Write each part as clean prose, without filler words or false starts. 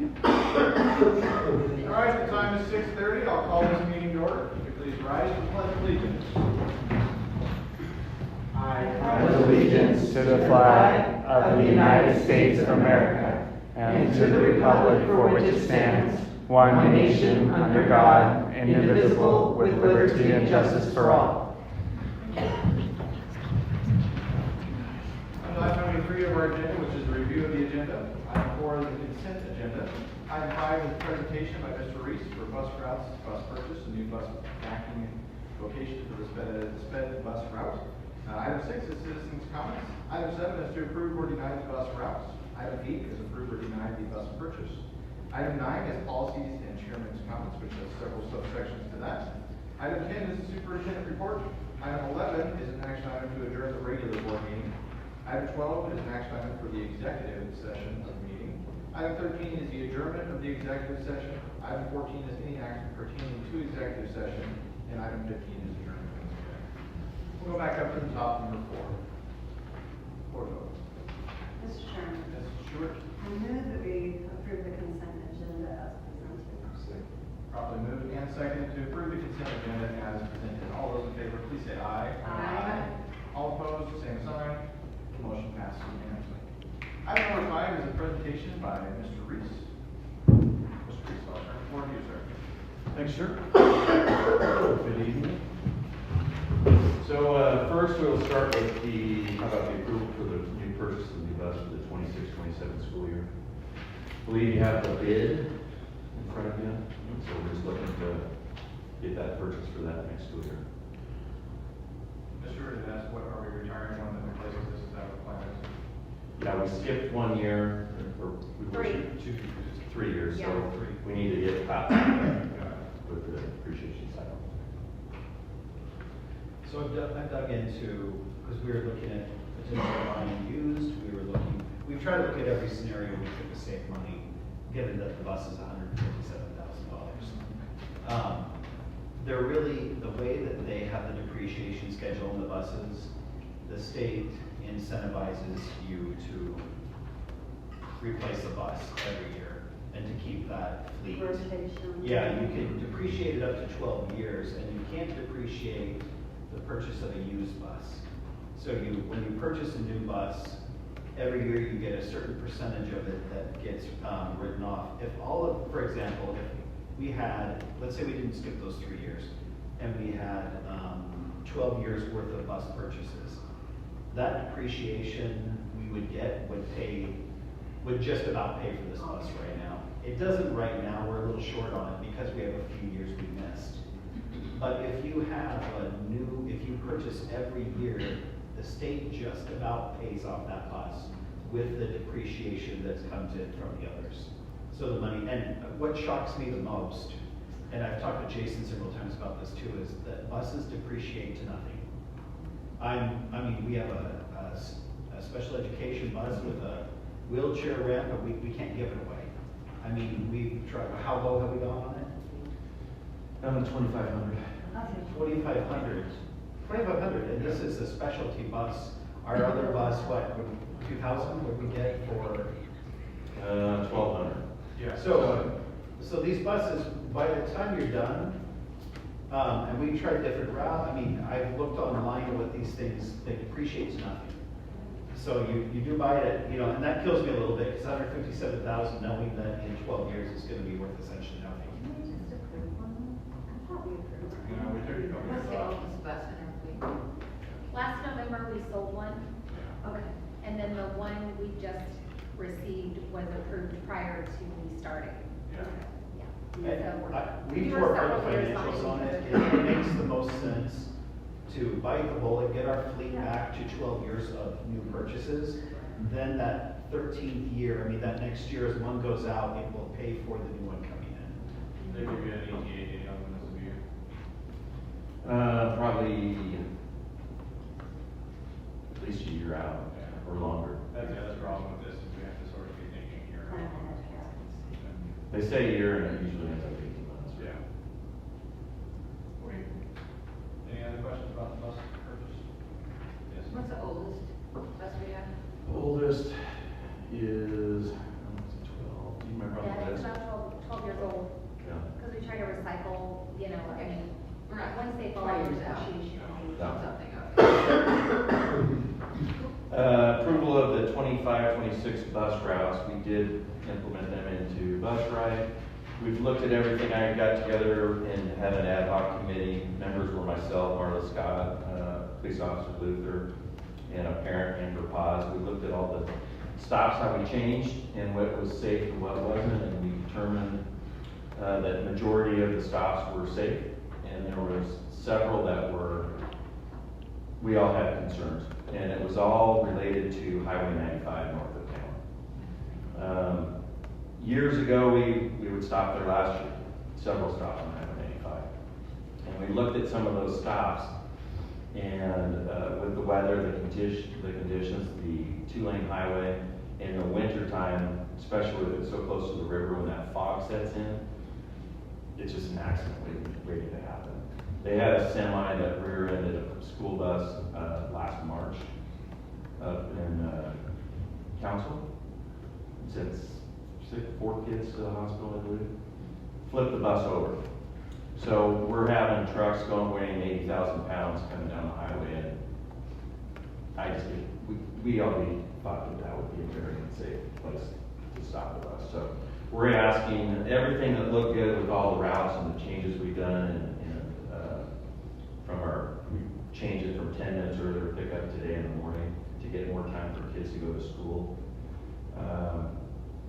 All right, the time is 6:30. I'll call this meeting to order. If you please rise for the pledge of allegiance. I pledge allegiance to the flag of the United States of America and to the republic for which it stands, one nation, under God, indivisible, with liberty and justice for all. On item 3 of our agenda, which is the review of the agenda. Item 4 is the consent agenda. Item 5 is a presentation by Mr. Reese for bus routes, bus purchase, a new bus backing location for the sped bus route. Item 6 is citizens' comments. Item 7 is to approve or deny the bus routes. Item 8 is approve or deny the bus purchase. Item 9 is policies and chairman's comments, which has several subsections to that. Item 10 is the superintendent report. Item 11 is an action item to adjourn the regular board meeting. Item 12 is an action item for the executive session of the meeting. Item 13 is the adjournment of the executive session. Item 14 is any action pertaining to executive session. And item 15 is adjournment. We'll go back up to the top, number 4. Floor vote. Mr. Chairman, Mrs. Stewart. I move that we approve the consent agenda as presented. Properly moved and seconded to approve the consent agenda as presented. All those in favor, please say aye. Aye. All opposed, same sign. The motion passes unanimously. Item number 5 is a presentation by Mr. Reese. Mr. Reese, I'll turn the floor to you, sir. Thanks, sir. Good evening. So first we'll start with how about the approval for the new purchase of the new bus for the 26-27 school year. I believe you have the bid in front of you, so we're just looking to get that purchase for that next school year. Mr. Stewart had asked, what are we retiring one that replaces this? Is that what the plan is? Yeah, we skipped 1 year, or we were 3 years, so Yeah. we need to get past with the depreciation cycle. So I dug into, because we were looking at potentially buying used, we tried to look at every scenario we could to save money, given that the bus is $157,000. They're really, the way that they have the depreciation schedule on the buses, the state incentivizes you to replace the bus every year and to keep that fleet. Rotation. Yeah, you can depreciate it up to 12 years, and you can't depreciate the purchase of a used bus. So when you purchase a new bus, every year you get a certain percentage of it that gets written off. For example, if we had, let's say we didn't skip those 3 years, and we had 12 years worth of bus purchases, that depreciation we would get would just about pay for this bus right now. It doesn't right now, we're a little short on it because we have a few years we missed. But if you have if you purchase every year, the state just about pays off that bus with the depreciation that comes in from the others. So the money, and what shocks me the most, and I've talked to Jason several times about this too, is that buses depreciate to nothing. I mean, we have a special education bus with a wheelchair ramp, but we can't give it away. I mean, we've tried, how low have we gone on it? 2,500. 2,500, and this is a specialty bus. Our other bus, what, 2,000 would we get for? 1,200. Yeah. So these buses, by the time you're done, and we tried different routes. I mean, I've looked online at what these things, they depreciate to nothing. So you do buy it, and that kills me a little bit, because $157,000, knowing that in 12 years it's going to be worth essentially nothing. Did we just approve one? I thought we approved one. No, we took it. What's the oldest bus in our fleet? Last November, we sold one, Okay. and then the one we just received was approved prior to me starting. Yeah. Yeah. We were worked several out the years financials on behind. it. It makes the most sense to bite the bullet, get our fleet back to 12 years of new purchases. Then that 13th year, that next year as one goes out, it will pay for the new one coming in. They give you an ETA date on when this will be. Probably at least a year out or longer. That's the other problem with this, is we have to sort of be thinking here. Plan ahead, yeah. They say a year and it usually ends up 18 months. Yeah. Wait. Any other questions about the bus purchase? Yes. What's the oldest bus we have? Oldest is 12. Do you remember on the list? you know, I mean, once they fall Fires into out. negotiation, No. something up. Approval of the 25-26 bus routes, we did implement them into bus ride. We've looked at everything. I got together and had an ad hoc committee. Members were myself, Marla Scott, Police Officer Luther, and a parent, Amber Paz. We looked at all the stops, how we changed, and what was safe and what wasn't, and we determined that majority of the stops were safe, and there was several that were, we all had concerns, and it was all related to Highway 95 north of town. Years ago, we would stop there last year, several stops on Highway 95. And we looked at some of those stops, and with the weather, the conditions, the two-lane highway, in the winter time, especially if it's so close to the river when that fog sets in, it's just an accident waiting to happen. They had a semi that rear-ended a school bus last March up in Council. Sent 4 kids to the hospital, I believe. Flipped the bus over. So we're having trucks going weighing 80,000 pounds coming down the highway, and I just think we already thought that would be a very unsafe place to stop the bus. So we're asking everything that looked good with all the routes and the changes we've done, and we changed it from 10 minutes earlier pickup today in the morning to get more time for kids to go to school.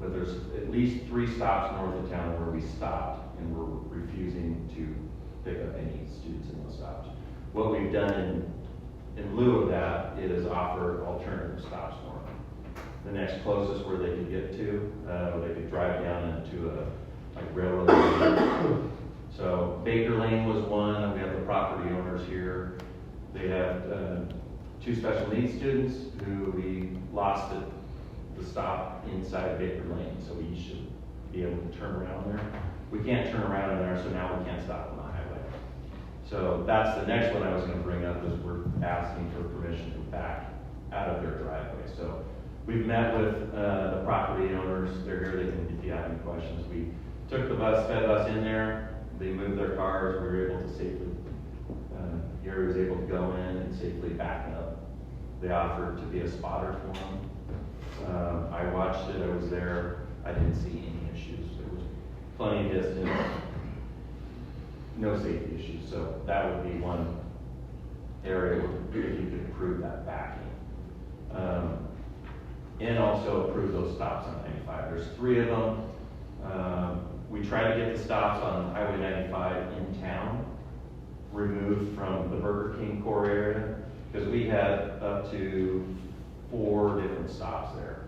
But there's at least 3 stops north of town where we stopped and we're refusing to pick up any students in those stops. What we've done in lieu of that is offer alternative stops for them. The next closest where they could get to, they could drive down into a railroad lane. So Baker Lane was one. We have the property owners here. They have 2 special needs students who we lost at the stop inside Baker Lane, so we should be able to turn around there. We can't turn around in there, so now we can't stop on the highway. So that's the next one I was going to bring up, is we're asking for permission to back out of their driveway. So we've met with the property owners. They're here. They can, if you have any questions. We took the bus, fed bus in there. They moved their cars. We were able to safely, Gary was able to go in and safely back up. They offered to be a spotter for them. I watched it. I was there. I didn't see any issues. There was plenty of distance. No safety issues. So that would be one area where if you could approve that backing. And also approve those stops on 95. There's 3 of them. We try to get the stops on Highway 95 in town removed from the Burger King core area, because we had up to 4 different stops there.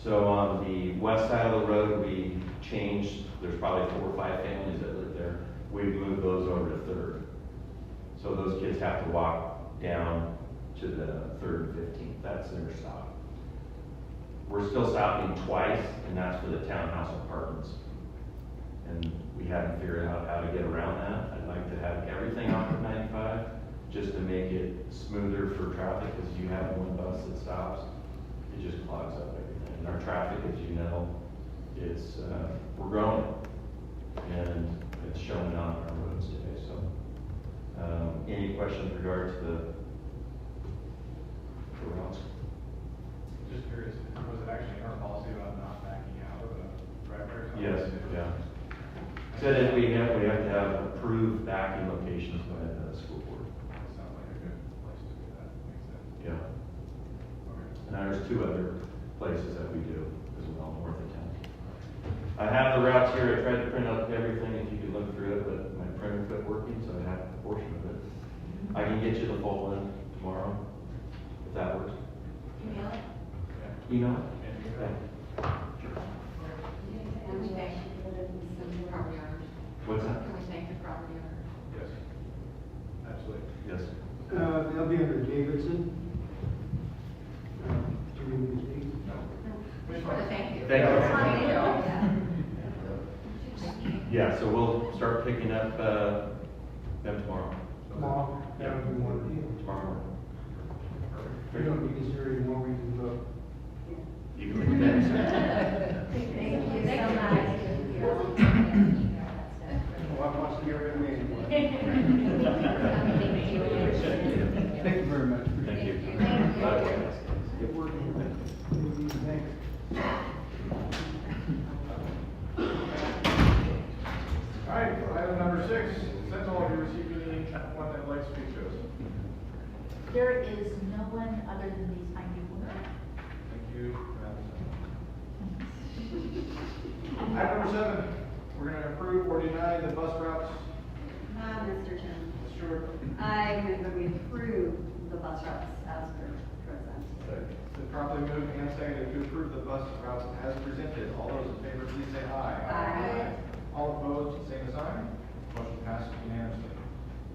So on the west side of the road, we changed, there's probably 4 or 5 families that live there. We moved those over to 3rd. So those kids have to walk down to the 3rd and 15th. That's their stop. We're still stopping twice, and that's for the townhouse apartments. And we haven't figured out how to get around that. I'd like to have everything off of 95, just to make it smoother for traffic, because you have one bus that stops, it just clogs up everything. And our traffic, as you know, is, we're growing, and it's showing on our roads today. So, any questions in regard to the routes? Just curious, was it actually our policy about not backing out of a driveway or something? Yes, yeah. Said that we have to have approved backing locations by the school board. That sounds like a good place to do that, makes sense. Yeah. Okay. And there's 2 other places that we do as well, north of town. I have the routes here. I tried to print out everything if you could look through it, but my printer quit working, so I have a portion of it. I can get you the full one tomorrow, if that works. Email it? Email? And you Okay. And we thank the property owners. What's that? Can we thank the property owners? Yes, absolutely. Yes. They'll be under Davidson. Do you need to speak? No. We just want to thank you. Thank you. Thank you. Yeah, so we'll start picking up them tomorrow. Tomorrow, that would be one. Tomorrow morning. We don't need this area anymore, we can vote. You can look at that. Thank you so much. Well, I want to hear it. All right, item number 6, Sentinel, have you received anyone that would like to speak to us? There is no one other than these fine people. Thank you, Madam Senator. Item number 7, we're going to approve or deny the bus routes. Mr. Chairman, Ms. Stewart? I move that we approve the bus routes as presented. It's been properly moved and seconded to approve the bus routes as presented. All those in favor, please say aye. Aye. All opposed, same sign. Motion passes unanimously.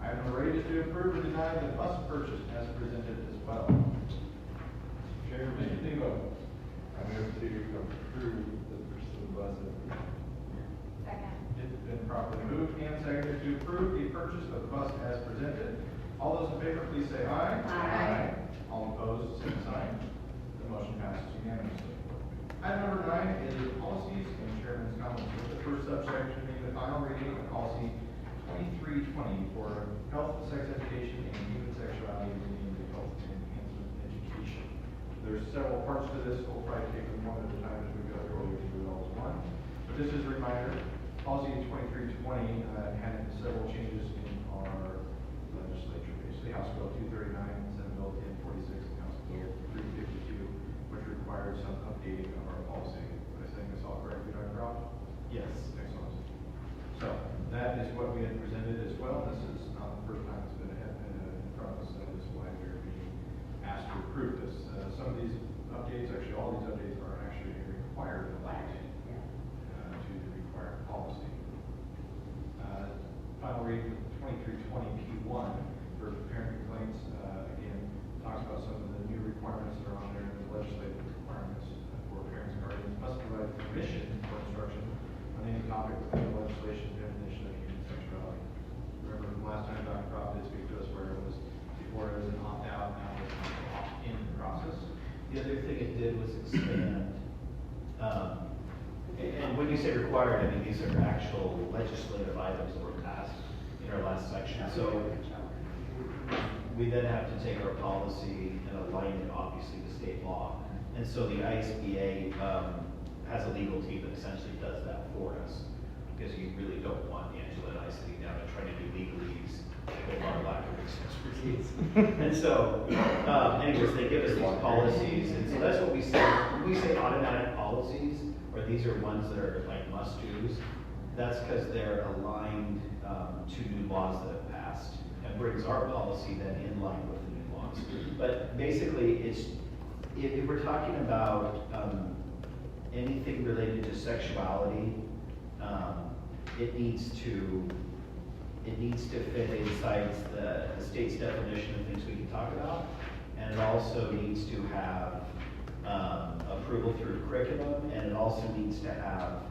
Item number 8 is to approve or deny the bus purchase as presented as well. Chair, Mr. Devo. I move to approve the purchase of the buses. Second. It's been properly moved and seconded to approve the purchase of the bus as presented. All those in favor, please say aye. Aye. All opposed, same sign. The motion passes unanimously. Item number 9 is policies and chairman's comments. With the first subsection being the final reading of policy 2320 for health, sex education, and human sexuality in the health and enhancement education. There's several parts to this. We'll probably take them one at a time as we go through, or we can do it all as one. But this is a reminder, policy 2320 had several changes in our legislature. Basically, House Bill 239, Senate Bill 1046, and House Bill 352, which required some updating of our policy. Am I saying this all correctly, Dr. Croft? Yes. Excellent. So that is what we had presented as well. This is not the first time it's been in front of us. That is why we are being asked to approve this. Some of these updates, actually all these updates are actually required to the required policy. Final reading of 2320 P1 for parent complaints, again, talks about some of the new requirements that are on there, and the legislative requirements for parents and guardians must provide permission for instruction on any topic within the legislation definition of human sexuality. Remember from last time Dr. Croft did speak to us where it was, before it was an opt-out, now it's an opt-in process. The other thing it did was expand, and when you say required, I mean, these are actual legislative items that were passed in our last section. So we then have to take our policy and align it, obviously, to state law. And so the ISBA has a legal team that essentially does that for us, because you really don't want Angela and I sitting down and trying to do legalese with our lack of expertise. And so, anyways, they give us these policies, and so that's what we say. When we say automatic policies, or these are ones that are like must-dos, that's because they're aligned to new laws that have passed, and brings our policy then in line with the new laws. But basically, it's, if we're talking about anything related to sexuality, it needs to fit inside the state's definition of things we can talk about, and it also needs to have approval through curriculum, and it also needs to have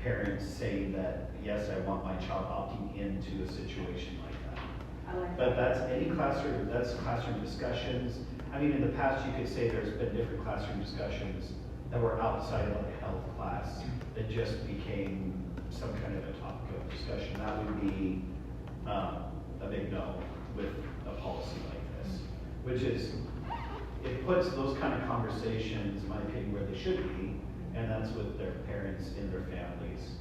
parents saying that, yes, I want my child opting into a situation like that. I like But that. that's any classroom, that's classroom discussions. I mean, in the past, you could say there's been different classroom discussions that were outside of a health class that just became some kind of a topic of discussion. That would be a big no with a policy like this, which is, it puts those kind of conversations, in my opinion, where they should be, and that's with their parents and their families.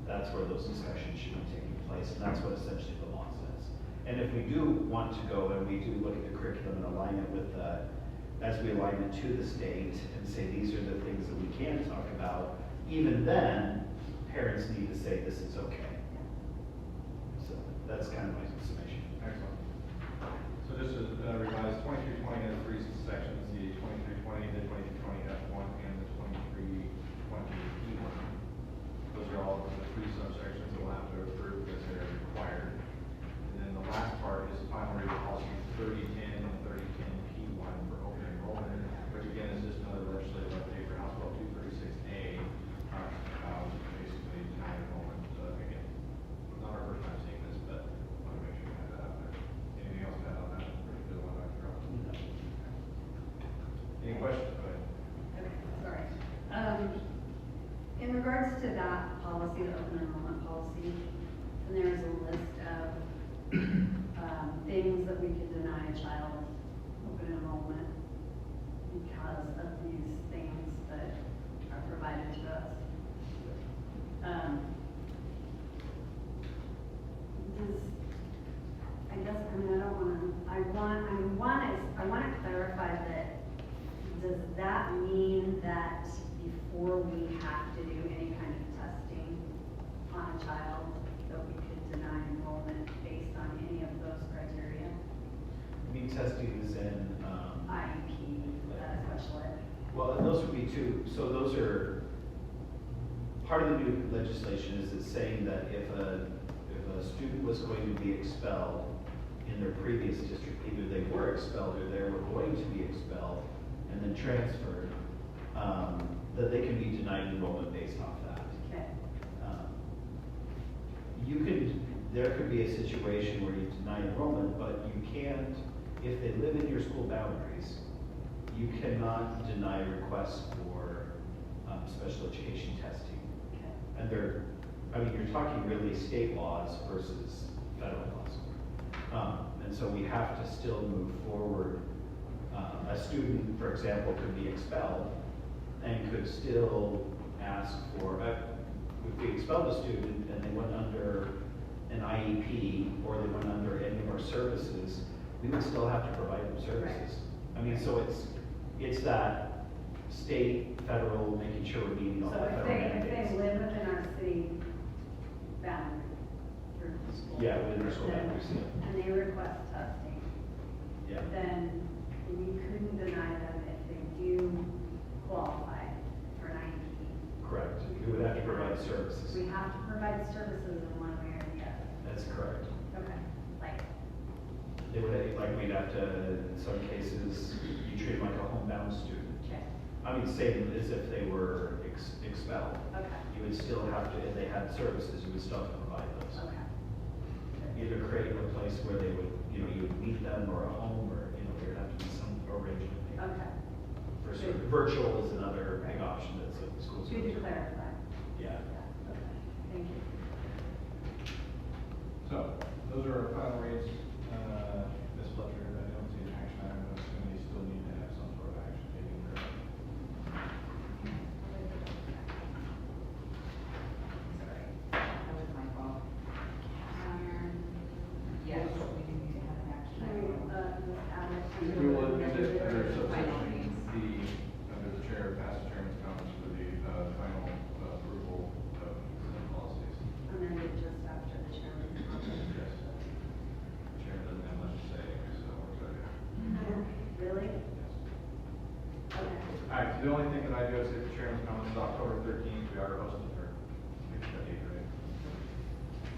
That's where those discussions should be taking place, and that's what essentially the law says. And if we do want to go and we do look at the curriculum and align it with as we align it to the state and say these are the things that we can talk about, even then, parents need to say this is okay. So that's kind of my summation. Excellent. So this is revised 2320 has 3 sections, the 2320, the 2320 F1, and the 2320 E1. Those are all the 3 subsections that we'll have to approve because they're required. And then the last part is final reading policy 3010 and 3010 P1 for open enrollment, which again is just another legislative update for House Bill 236A, basically denied enrollment. Again, not our first time seeing this, but I want to make sure we have that out there. Anything else to add on that? Pretty good one, Dr. Croft. Any questions? Go ahead. Okay, sorry. In regards to that policy, the open enrollment policy, and there is a list of things that we could deny a child open enrollment. because of these things that are provided to us. I guess, I mean, I want to clarify that, does that mean that before we have to do any kind of testing on a child, that we could deny enrollment based on any of those criteria? I mean, testing is in, IEP, special ed. well, those would be two, so those are, part of the new legislation is it's saying that if a student was going to be expelled in their previous district, either they were expelled or they were going to be expelled and then transferred, that they can be denied enrollment based off that. Okay. There could be a situation where you deny enrollment, but you can't, if they live in your school boundaries, you cannot deny requests for special education testing. Okay. And you're talking really state laws versus federal laws. And so we have to still move forward. A student, for example, could be expelled and could still ask for, if we expelled a student and they went under an IEP or they went under any of our services, we would still have to provide them services. I mean, so it's that state, federal, making sure we're meeting all So the if federal they mandates. live within our city boundary for the school. Yeah, within our school then- boundaries, yeah. And they request testing, Yeah. then we couldn't deny them if they do qualify for an IEP. Correct. We would have to provide services. We have to provide services in one way or the other. That's correct. Okay, like, They would, we'd have to, in some cases, you treat them like a homebound student. okay, I mean, same as if they were expelled. okay, You would still have to, if they had services, you would still have to provide those. okay. Either create a place where they would, you would meet them or a home or, there would have to be some arrangement. made. Okay, For sure. Virtual is another big option that schools. good to clarify. Yeah. Yeah, okay, thank you. So, those are our final reads. Ms. Fletcher, I don't see an action item, but assuming you still need to have some sort of action taken there. Sorry, that was my fault. Yes, we do need to have an action item. We will amend it under subsection D, under the chair, pass the chairman's comments for the final approval of the policies. Amended just after the chairman's comment. Yes. The chairman doesn't have much to say, so we're good. Really? Yes. Okay. All right, so the only thing that I do is hit the chairman's comments is October 13th, we are hosting for, right?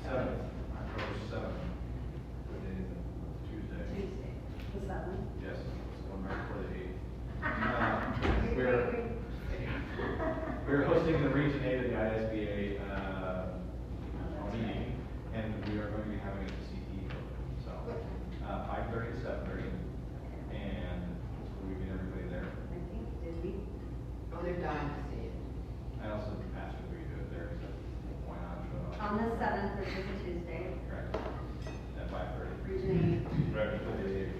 7th, October 7th. What day is it? Tuesday. Tuesday, the seventh. Yes, it's going right before the 8th. We're hosting the Region 8 of the ISBA meeting, and we are going to be having it at CT. So, 5:30 to 7:30, and we'll get everybody there. I think, did we? Oh, they're dying to see it. I also asked if we could do it there, because why not show up? On the seventh, which is a Tuesday, Correct. At 5:30. Region Right before the 8th meeting. 8.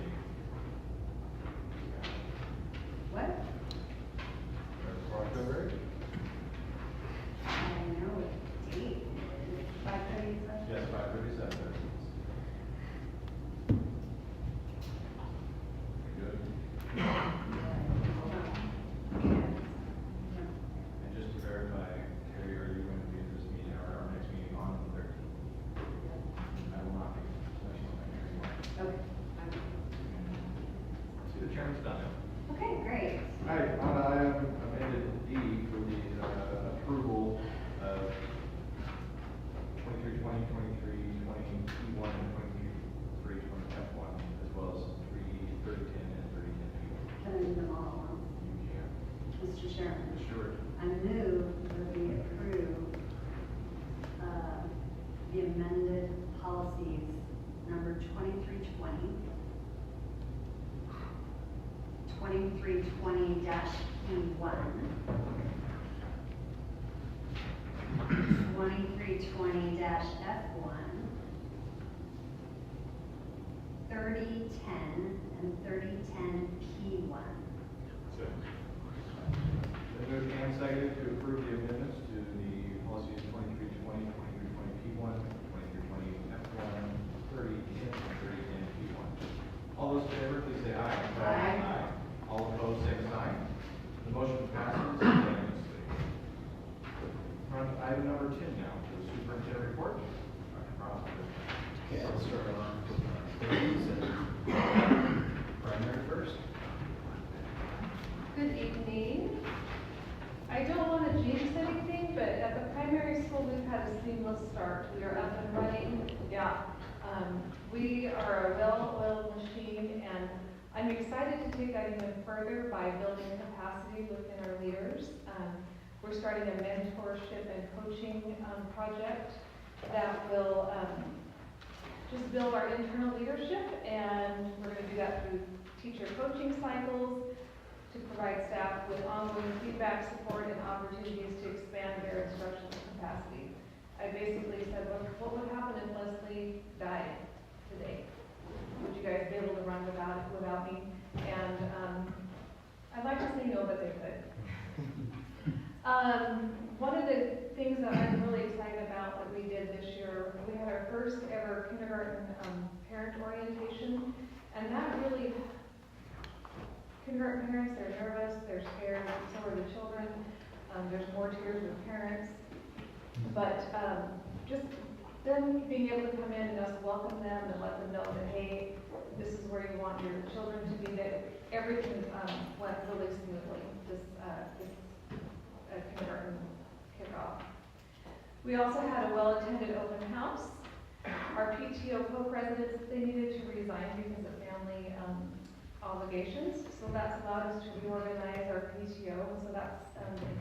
What? Right before October 8th? I know what date it is. 5:30, is that? Yes, 5:30 to 7:30. Good. And just to verify, Terry, are you going to be at this meeting, or our next meeting on the 13th? I will not be. So I should not be here. Okay. See, the chairman's done it. Okay, great. All right, on item amended D for the approval of 2320, 2320 P1, and 2320 F1, as well as 3010 and 3010 P1. Can I do them all at once? You can. Mr. Chairman, Sure. I move that we approve the amended policies number 2320, 2320-P1, 2320-F1, 3010 and 3010 P1. So Then moved and seconded to approve the amendments to the policies 2320, 2320 P1, 2320 F1, 3010, and 3010 P1. All those in favor, please say aye. Aye. All opposed, same sign. The motion passes unanimously. We're on to item number 10 now, the superintendent report. Dr. Cross. Okay, I'll start on Smithies and primary first. Good evening. I don't want to jinx anything, but at the primary school, we've had a seamless start. We are up and running. Yeah. We are a well-oiled machine, and I'm excited to take that even further by building capacity within our leaders. We're starting a mentorship and coaching project that will just build our internal leadership, and we're going to do that through teacher coaching cycles to provide staff with ongoing feedback, support, and opportunities to expand their instructional capacity. I basically said, what would happen if Leslie died today? Would you guys be able to run without me? And I'd like to say no, but they could. One of the things that I'm really excited about that we did this year, we had our first ever kindergarten parent orientation, and that really, kindergarten parents, they're nervous, they're scared, so are the children. There's more tears with parents, but just them being able to come in and us welcome them and let them know that, hey, this is where you want your children to be, that everything went really smoothly, this kindergarten kickoff. We also had a well-attended open house. Our PTO co-presidents, they needed to resign because of family obligations, so that's allowed us to reorganize our PTO, so that's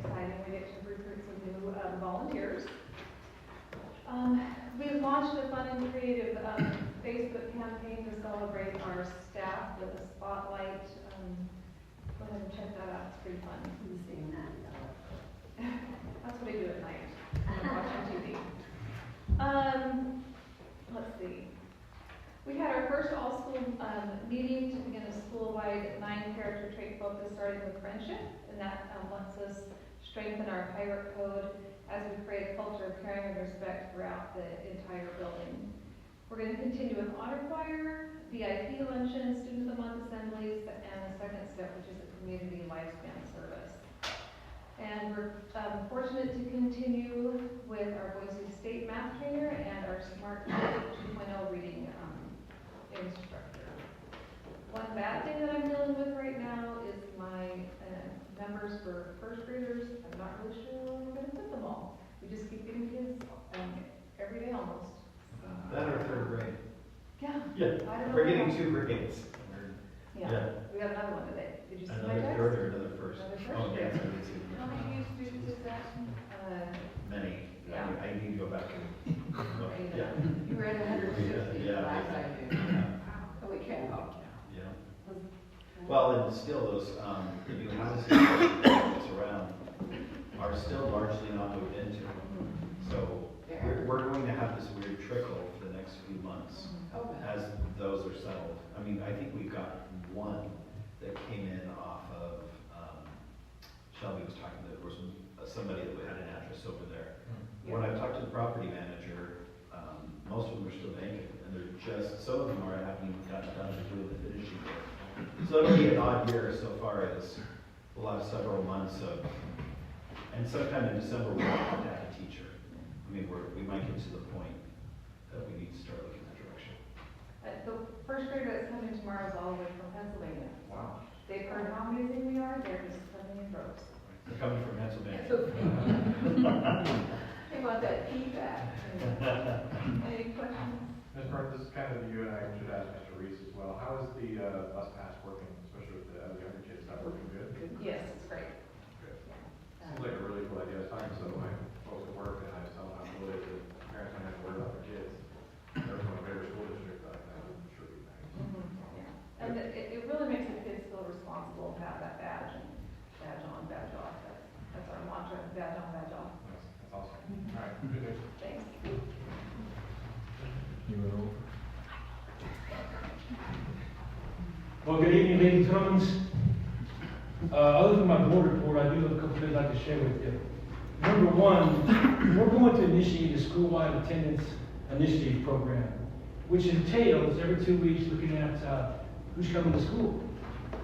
exciting. We get to recruit some new volunteers. We launched a fun and creative Facebook campaign to celebrate our staff with a spotlight. Go ahead and check that out, it's pretty fun. I'm seeing that. That's what I do at night, when I'm watching TV. Let's see. We had our first all-school meeting to begin a school-wide 9-character trait focus starting with friendship, and that lets us strengthen our pirate code as we create a culture of caring and respect throughout the entire building. We're going to continue with honor choir, VIP luncheon, student of the month assemblies, and the second step, which is a community lifespan service. And we're fortunate to continue with our Boise State math trainer and our Smart 2.0 reading instructor. One bad thing that I'm dealing with right now is my numbers for first graders. I'm not really sure where we're going to put them all. We just keep getting kids every day almost. That or third grade? Yeah. Yeah, I don't know. we're getting 2 grades. Yeah. We got another one today. Did you see my Another text? third or another first? Another first. Oh, yes, I did see. How many students is that? Many. Yeah. I need to go back and look. Yeah. You read 160 Yeah. last I knew. Yeah. Holy cow. Yeah. Well, and still those, the new houses that's around are still largely not moved into. So we're going to have this weird trickle for the next few months as those are settled. I mean, I think we've got one that came in off of, Shelby was talking, there was somebody that had an address over there. When I talked to the property manager, most of them are still vacant, and they're just, some of them haven't even gotten done to do the finishing work. So it'll be an odd year so far as we'll have several months of, and sometime in December we'll have to have a teacher. I mean, we might get to the point that we need to start looking that direction. The first grader that's coming tomorrow is all the way from Pennsylvania. Wow. They've heard how amazing we are, they're just coming in droves. They're coming from Pennsylvania. They want that feedback. Any questions? Ms. Martin, this is kind of you and I should ask Mr. Reese as well. How is the bus pass working, especially with the younger kids? Is that working good? Yes, it's great. Good. Seems like a really cool idea. I was talking to some of my folks at work, and I was telling them how cool it is that parents don't have to worry about their kids. They're from a bigger school district like that. I'm sure it'd be nice. Yeah. And it really makes the kids feel responsible to have that badge and badge on, badge off. That's our mantra, badge on, badge off. That's awesome. All right, good news. Thanks. Well, good evening, ladies and gentlemen. Other than my board report, I do have a couple things I'd like to share with you. Number one, we're going to initiate a school-wide attendance initiative program, which entails every 2 weeks looking at who's coming to school.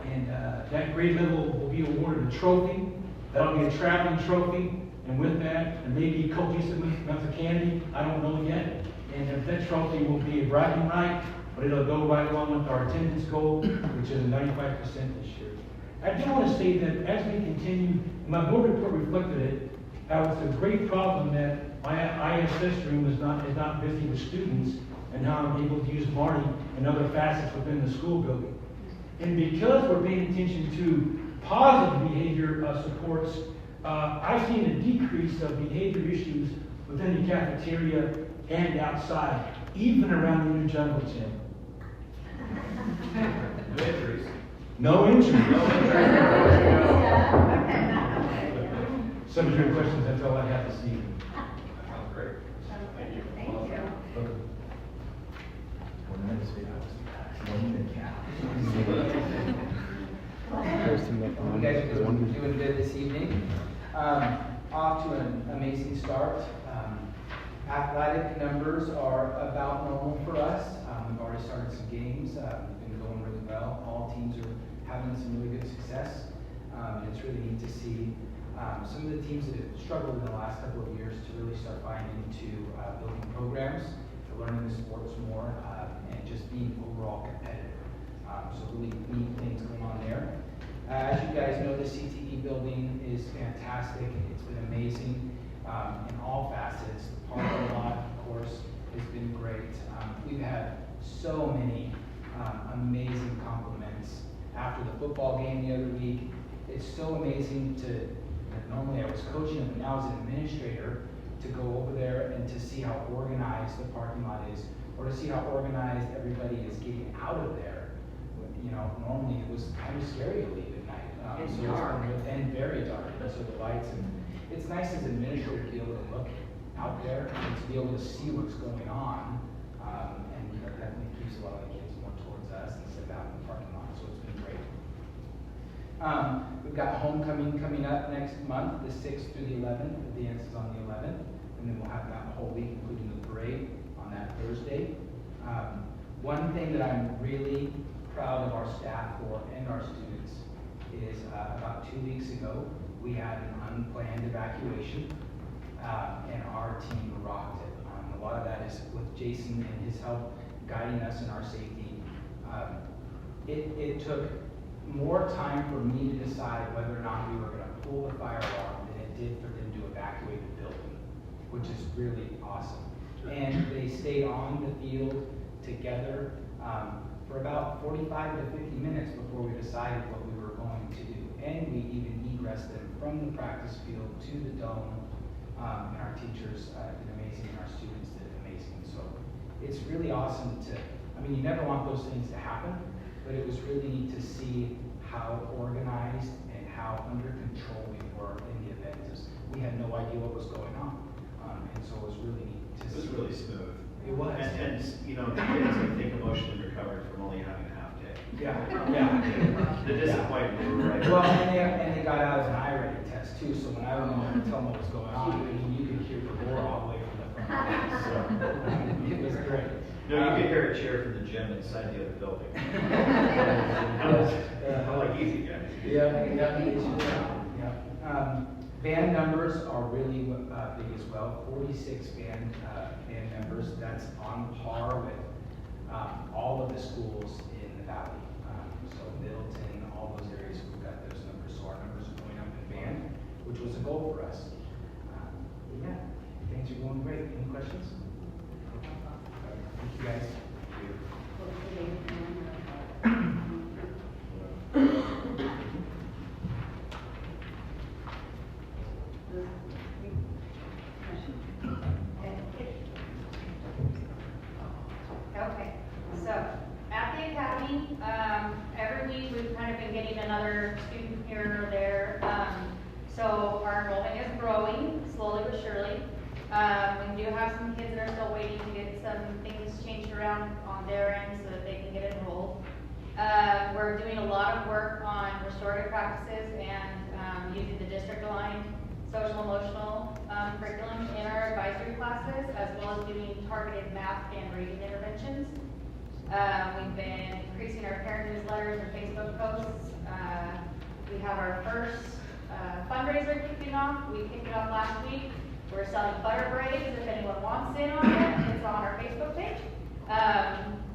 And that grade level will be awarded a trophy. That'll be a traveling trophy. And with that, and maybe copious amounts of candy, I don't know yet. And that trophy will be a bragging right, but it'll go right along with our attendance goal, which is 95% this year. I do want to say that as we continue, my board report reflected it, how it's a great problem that my ISS room is not busy with students, and how I'm able to use Marty and other facets within the school building. And because we're paying attention to positive behavior supports, I've seen a decrease of behavior issues within the cafeteria and outside, even around the new jungle gym. No injuries. No injuries. Yeah. Some of your questions, that's all I have this evening. Sounds great. Thank you. You guys are doing good this evening. Off to an amazing start. Athletic numbers are about normal for us. We've already started some games. It's been going really well. All teams are having some really good success. And it's really neat to see some of the teams that have struggled in the last couple of years to really start buying into building programs, to learning the sports more, and just being overall competitive. So really neat things going on there. As you guys know, the CTE building is fantastic. It's been amazing in all facets. The parking lot, of course, has been great. We've had so many amazing compliments after the football game the other week. It's so amazing to, normally I was coaching, but now as an administrator, to go over there and to see how organized the parking lot is, or to see how organized everybody is getting out of there. You know, normally it was kind of scary to leave at night. It's so dark. And very dark, and so the lights, and it's nice as an administrator to be able to look out there and to be able to see what's going on. And you know, definitely keeps a lot of the kids more towards us instead of out in the parking lot, so it's been great. We've got homecoming coming up next month, the 6th through the 11th. The dance is on the 11th, and then we'll have that whole week, including the parade on that Thursday. One thing that I'm really proud of our staff for and our students is about 2 weeks ago, we had an unplanned evacuation, and our team rocked it. A lot of that is with Jason and his help guiding us in our safety. It took more time for me to decide whether or not we were going to pull the fire alarm than it did for them to evacuate the building, which is really awesome. And they stayed on the field together for about 45 to 50 minutes before we decided what we were going to do. And we even egressed them from the practice field to the dome. And our teachers did amazing, and our students did amazing. So it's really awesome to, I mean, you never want those things to happen, but it was really neat to see how organized and how under control we were in the event. We had no idea what was going on. And so it was really neat to It was see. really smooth. It was. And you know, the kids, I think, emotionally recovered from only having a half day. Yeah. The disappointment, we were right. Well, and they got out as an eye-ready test too, so when I went over to tell them what was going on, I mean, you could hear the roar all the way from the front. So, it was great. No, you could hear a cheer from the gym inside the other building. I like easy guys. Yeah. Band numbers are really big as well. 46 band members. That's on par with all of the schools in the valley. So Middleton, all those areas, we've got those numbers. So our numbers are going up in band, which was a goal for us. Yeah, things are going great. Any questions? Thank you guys. Okay, so at the academy, every week we've kind of been getting another student here or there. So our enrollment is growing slowly but surely. We do have some kids that are still waiting to get some things changed around on their end so that they can get enrolled. We're doing a lot of work on restorative practices and using the district-aligned social emotional curriculum in our advisory classes, as well as doing targeted math and reading interventions. We've been increasing our parent newsletters and Facebook posts. We have our first fundraiser kicking off. We kicked it off last week. We're selling butter braids. If anyone wants in on it, it's on our Facebook page.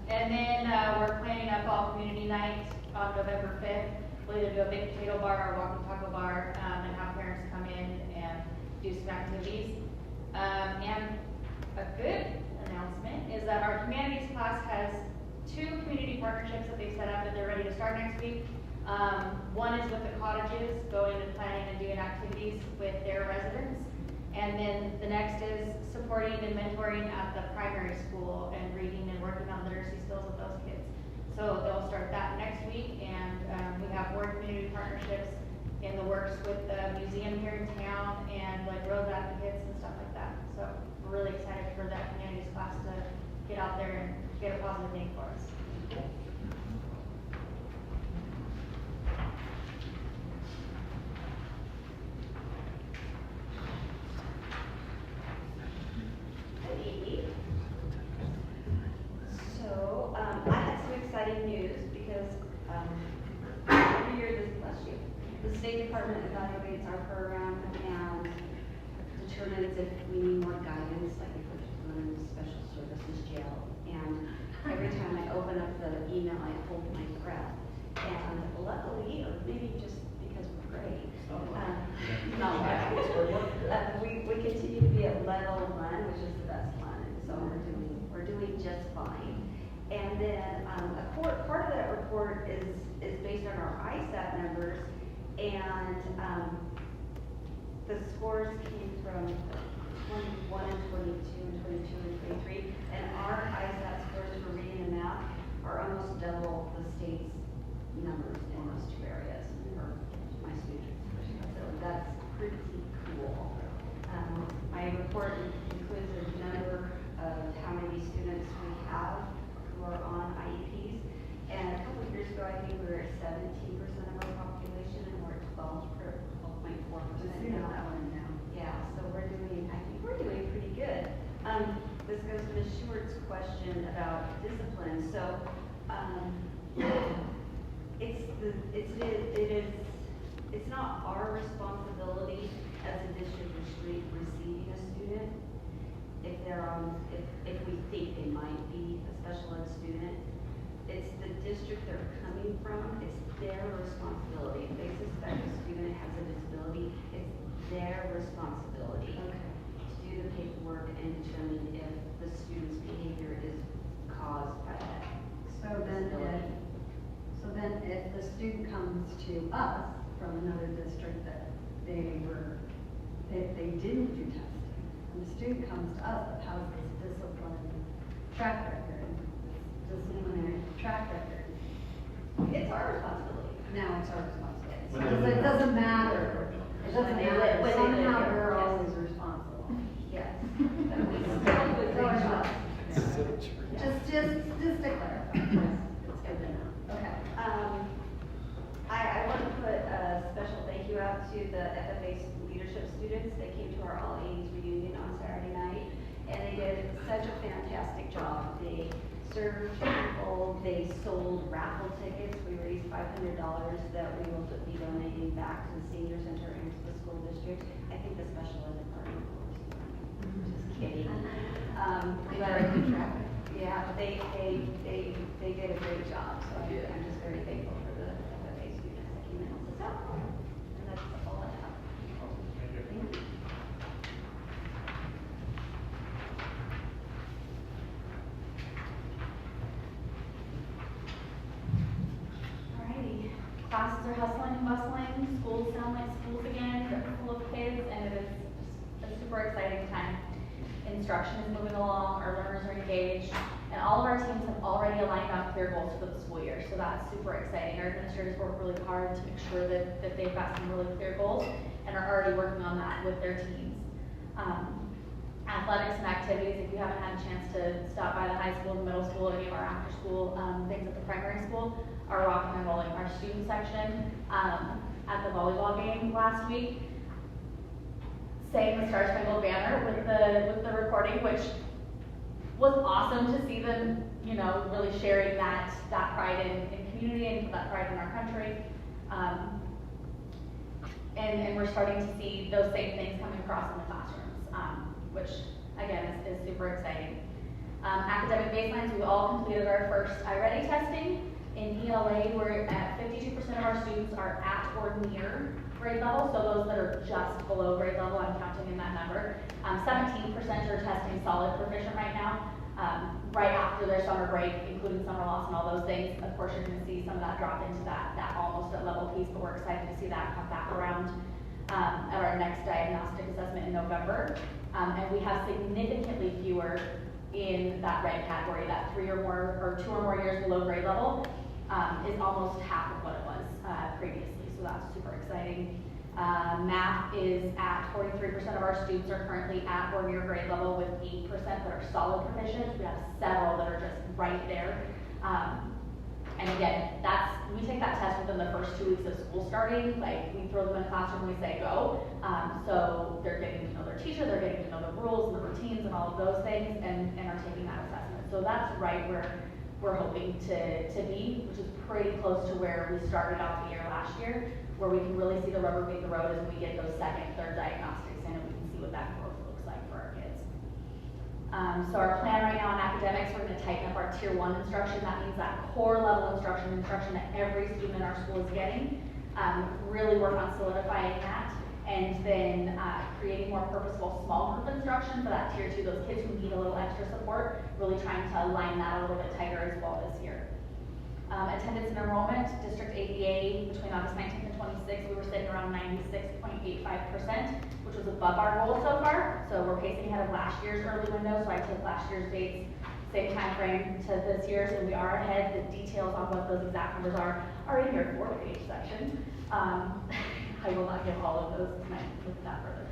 And then we're planning a fall community night on November 5th. We'll either do a big potato bar or walking taco bar and have parents come in and do some activities. And a good announcement is that our humanities class has 2 community partnerships that they've set up that they're ready to start next week. One is with the cottages, going and planning and doing activities with their residents. And then the next is supporting and mentoring at the primary school and reading and working on literacy skills with those kids. So they'll start that next week, and we have more community partnerships in the works with the museum here in town and like road advocates and stuff like that. So we're really excited for that humanities class to get out there and get a positive name for us. So, I had some exciting news because, every year the State Department evaluates our program and determines if we need more guidance, like if we're going to special services jail. And every time I open up the email, I hold my breath. And luckily, or maybe just because we're great, we continue to be at level 1, which is the best one, and so we're doing just fine. And then part of that report is based on our ISAT numbers, and the scores came from 21 and 22 and 22 and 23, and our ISAT scores for reading and math are almost double the state's numbers in those 2 areas for my students. So that's pretty cool. My report includes a number of how many students we have who are on IEPs. And a couple of years ago, I think we were at 17% of our population, and we're at 12.4% now. Yeah, so I think we're doing pretty good. This goes to Ms. Stewart's question about discipline. So, it's not our responsibility as a district receiving a student if we think they might be a special ed student. It's the district they're coming from. It's their responsibility. If they suspect a student has a disability, it's their responsibility to do the paperwork and determine if the student's behavior is caused by that disability. So then if the student comes to us from another district that they didn't do testing, and the student comes to us that has this disciplinary track record, It's our responsibility. now it's our responsibility. When So they it doesn't matter. It doesn't When they matter. live Somehow here, we're yes. always responsible. Yes. But we still do a great job. Just to clarify. It's good to know. Okay. I want to put a special thank you out to the FFA leadership students. They came to our All 80s reunion on Saturday night, and they did such a fantastic job. They served people, they sold raffle tickets. We raised $500 that we will be donating back to the senior center and to the school district. I think the special ed department will just kidding. Yeah, they did a great job, so I'm just very thankful for the FFA students that came in and helped us out. And that's all I have. Thank you. Alrighty, classes are hustling and bustling, schools sound like schools again, they're full of kids, and it is just a super exciting time. Instruction is moving along, our learners are engaged, and all of our teams have already aligned on clear goals for the school year, so that's super exciting. Our administrators work really hard to make sure that they've got some really clear goals, and are already working on that with their teams. Athletics and activities activities. If you haven't had a chance to stop by the high school, the middle school, any of our after school things at the primary school, are rocking and rolling. Our student section at the volleyball game last week sang the Star Spangled Banner with the recording, which was awesome to see them, you know, really sharing that pride in community and that pride in our country. And we're starting to see those same things coming across in the classrooms, which again is super exciting. Academic baselines, we all completed our first iReady testing. In ELA, we're at 52% of our students are at or near grade level, so those that are just below grade level, I'm counting in that number. 17% are testing solid proficient right now, right after their summer break, including summer loss and all those things. Of course, you're gonna see some of that drop into that almost at level piece, but we're excited to see that come back around at our next diagnostic assessment in November. And we have significantly fewer in that red category, that 3 or more, or 2 or more years below grade level, is almost half of what it was previously, so that's super exciting. Math is at 43% of our students are currently at or near grade level, with 8% that are solid proficient. We have several that are just right there. And again, we take that test within the first 2 weeks of school starting. Like, we throw them in the classroom and we say go. So they're getting to know their teacher, they're getting to know the rules and the routines and all of those things, and are taking that assessment. So that's right where we're hoping to be, which is pretty close to where we started out the year last year, where we can really see the rubber meet the road as we get those second, third diagnostics in, and we can see what that growth looks like for our kids. So our plan right now in academics, we're going to tighten up our tier 1 instruction. That means that core level instruction that every student in our school is getting. Really work on solidifying that, and then creating more purposeful small group instruction for that tier 2, those kids who need a little extra support, really trying to align that a little bit tighter as well this year. Attendance and enrollment, District ABA, between August 19th and 26th, we were sitting around 96.85%, which was above our goal so far. So we're pacing ahead of last year's early window, so I took last year's dates, same time frame to this year's, and we are ahead. The details on what those exact numbers are in your 4-page section. I will not give all of those tonight, look at that further.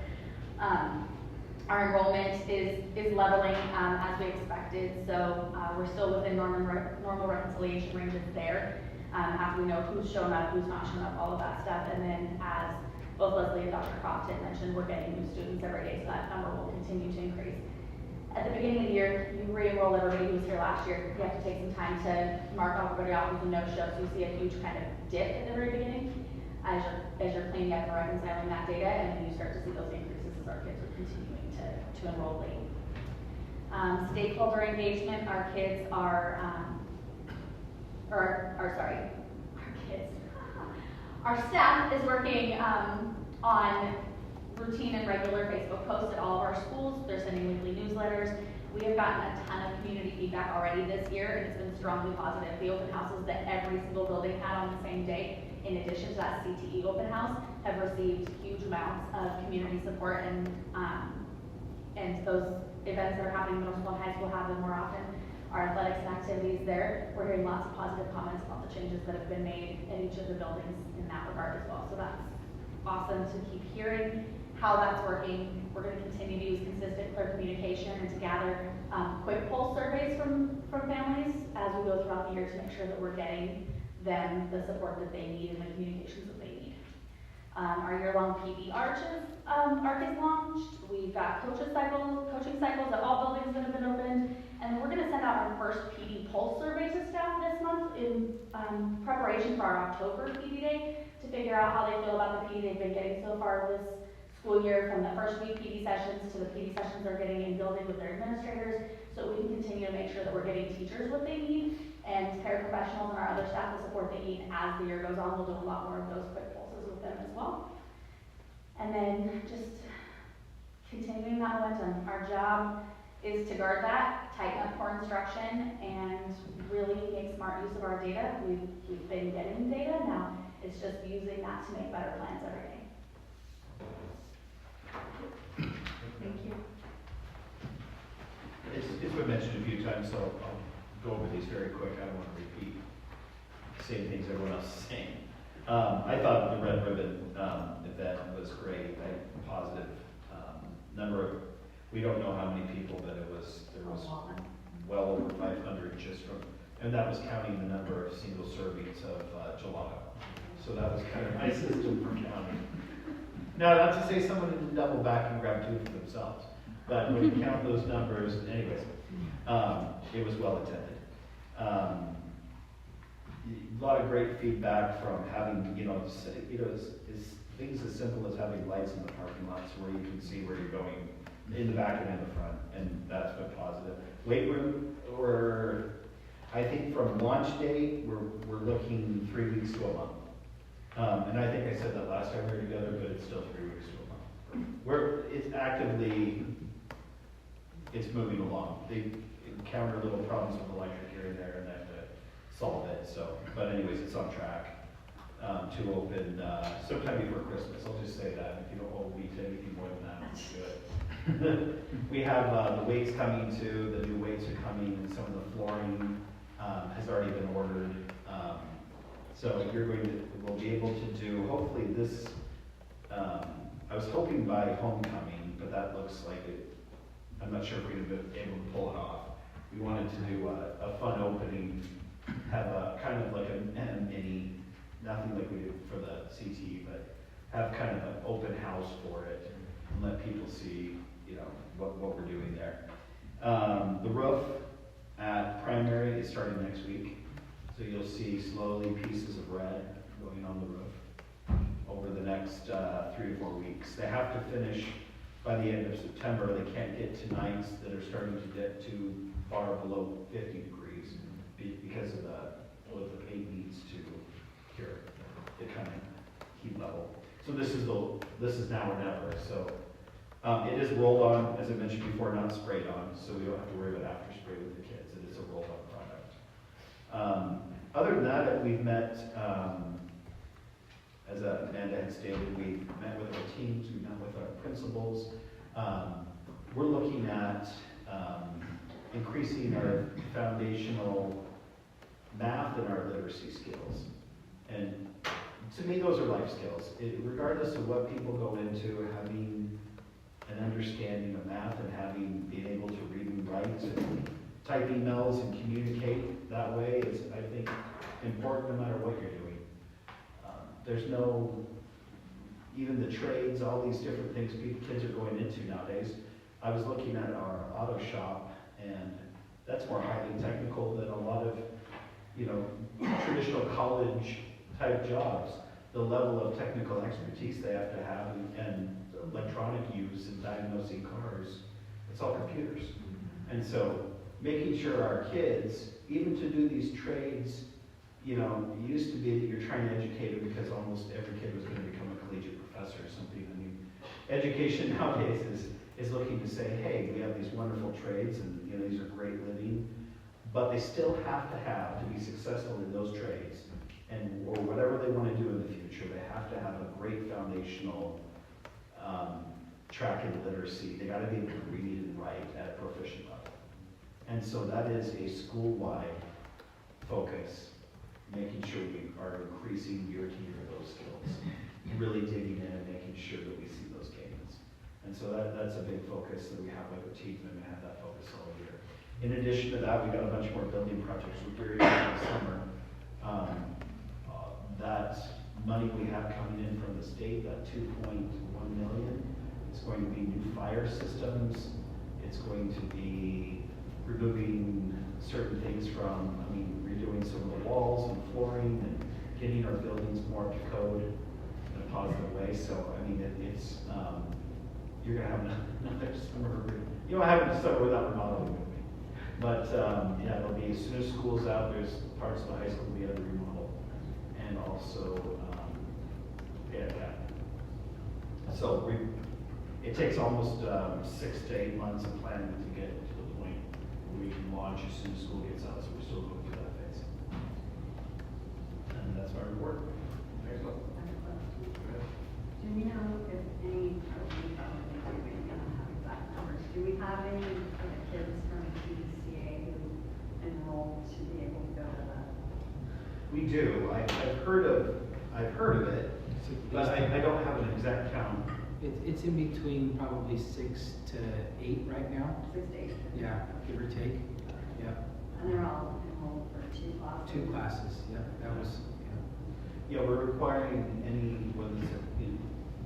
Our enrollment is leveling as we expected, so we're still within normal reconciliation ranges there. After we know who's shown up, who's not shown up, all of that stuff, and then as both Leslie and Dr. Croft had mentioned, we're getting new students every day, so that number will continue to increase. At the beginning of the year, you re-enroll everybody who was here last year. You have to take some time to mark everybody off with a no-show, so you see a huge kind of dip at the very beginning as you're cleaning up and reconciling that data, and then you start to see those increases as our kids are continuing to enroll late. Stakeholder engagement, our kids are, our staff is working on routine and regular Facebook posts at all of our schools. They're sending weekly newsletters. We have gotten a ton of community feedback already this year, and it's been strongly positive. The open houses that every single building had on the same day, in addition to that CTE open house, have received huge amounts of community support, and those events that are happening in middle school and high school happen more often. Our athletics and activities there, we're hearing lots of positive comments about the changes that have been made in each of the buildings in that regard as well. So that's awesome to keep hearing how that's working. We're going to continue to use consistent, clear communication and to gather quick pulse surveys from families as we go throughout the year to make sure that we're getting them the support that they need and the communications that they need. Our year-long PD arc is launched. We've got coaching cycles at all buildings that have been opened, and we're going to send out our first PD pulse survey to staff this month in preparation for our October PD day to figure out how they feel about the PD they've been getting so far this school year, from the first week PD sessions to the PD sessions they're getting in building with their administrators, so we can continue to make sure that we're giving teachers what they need and paraprofessionals and our other staff the support they need as the year goes on. We'll do a lot more of those quick pulses with them as well. And then just continuing that momentum. Our job is to guard that, tighten up core instruction, and really make smart use of our data. We've been getting data, now it's just using that to make better plans every day. Thank you. It's been mentioned a few times, so I'll go over these very quick. I don't want to repeat the same things everyone else is saying. I thought the Red Ribbon event was great. Positive number of, we don't know how many people, but it And that was counting the number of single servings of gelato. So that was kind of my system for counting. Now, not to say someone didn't double back and grab two for themselves, but when you count those numbers, anyways, it was well attended. A lot of great feedback from having, things as simple as having lights in the parking lots where you can see where you're going in the back and in the front, and that's been positive. Weight room, I think from launch date, we're looking 3 weeks to a month. And I think I said that last time we were together, but it's still 3 weeks to a month. It's moving along. They encounter little problems with electric here and there, and they have to solve it, so, but anyways, it's on track to open sometime before Christmas. I'll just say that. If you don't hold me to anything more than that, it's good. We have the weights coming too, the new weights are coming, and some of the flooring has already been ordered. So we'll be able to do, hopefully this, I was hoping by homecoming, but that looks like I'm not sure if we're going to be able to pull it off. We wanted to do a fun opening, have a kind of like a mini, nothing like we did for the CTE, but have kind of an open house for it and let people see, what we're doing there. The roof at primary is starting next week, so you'll see slowly pieces of red going on the roof over the next 3 to 4 weeks. They have to finish by the end of September. They can't get to nights that are starting to get too far below 50 degrees because of what the paint needs to cure, the kind of heat level. So this is now or never. So it is rolled on, as I mentioned before, not sprayed on, so we don't have to worry about after spray with the kids. It is a rolled on product. Other than that, we've met, as Amanda had stated, we've met with our teams, we've met with our principals. We're looking at increasing our foundational math and our literacy skills. And to me, those are life skills. Regardless of what people go into, having an understanding of math and being able to read and write and type emails and communicate that way is, I think, important no matter what you're doing. There's even the trades, all these different things kids are going into nowadays. I was looking at our auto shop, and that's more highly technical than a lot of, traditional college type jobs. The level of technical expertise they have to have and electronic use in diagnosing cars, it's all computers. And so making sure our kids, even to do these trades, it used to be that you're trying to educate them because almost every kid was going to become a collegiate professor or something. I mean, education nowadays is looking to say, hey, we have these wonderful trades and these are great living, but they still have to be successful in those trades or whatever they want to do in the future. They have to have a great foundational track in literacy. They got to be able to read and write at a proficient level. And so that is a school-wide focus, making sure we are increasing year to year those skills, really digging in and making sure that we see those gains. And so that's a big focus that we have with our team, and we have that focus all year. In addition to that, we got a bunch more building projects we're doing in the summer. That money we have coming in from the state, that $2.1 million, is going to be new fire systems. It's going to be removing certain things redoing some of the walls and flooring and getting our buildings more up to code in a positive way. So, it's, you're going to have another summer. You don't have a summer without remodeling with me. But, it'll be, as soon as school's out, there's parts of the high school we have to remodel. And also, Payette. So, it takes almost 6 to 8 months of planning to get to the point where we can launch as soon as school gets out, so we're still going through that phase. And that's my report. Thanks, Bob. Do we know if any, we probably do, we don't have exact numbers, do we have any of the kids from PDCA who enrolled to be able to go to that? We do. I've heard of it, but I don't have an exact count. It's in between probably 6 to 8 right now. 6 to 8? Yeah, give or take. Yeah. And they're all enrolled for 2 classes? 2 classes, yeah, that was, Yeah, we're requiring anyone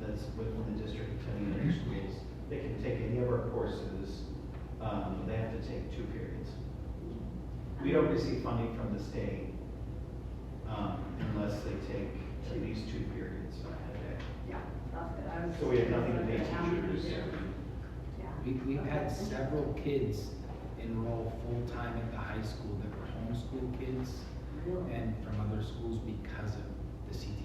that's within the district attending other schools, they can take any of our courses, they have to take 2 periods. We don't receive funding from the state, unless they take at least 2 periods a day. Yeah, that's good. I was So we have just nothing to pay curious how many teachers. years. Yeah. We've had several kids enroll full-time at the high school that were homeschool kids Really? and from other schools because of the CTE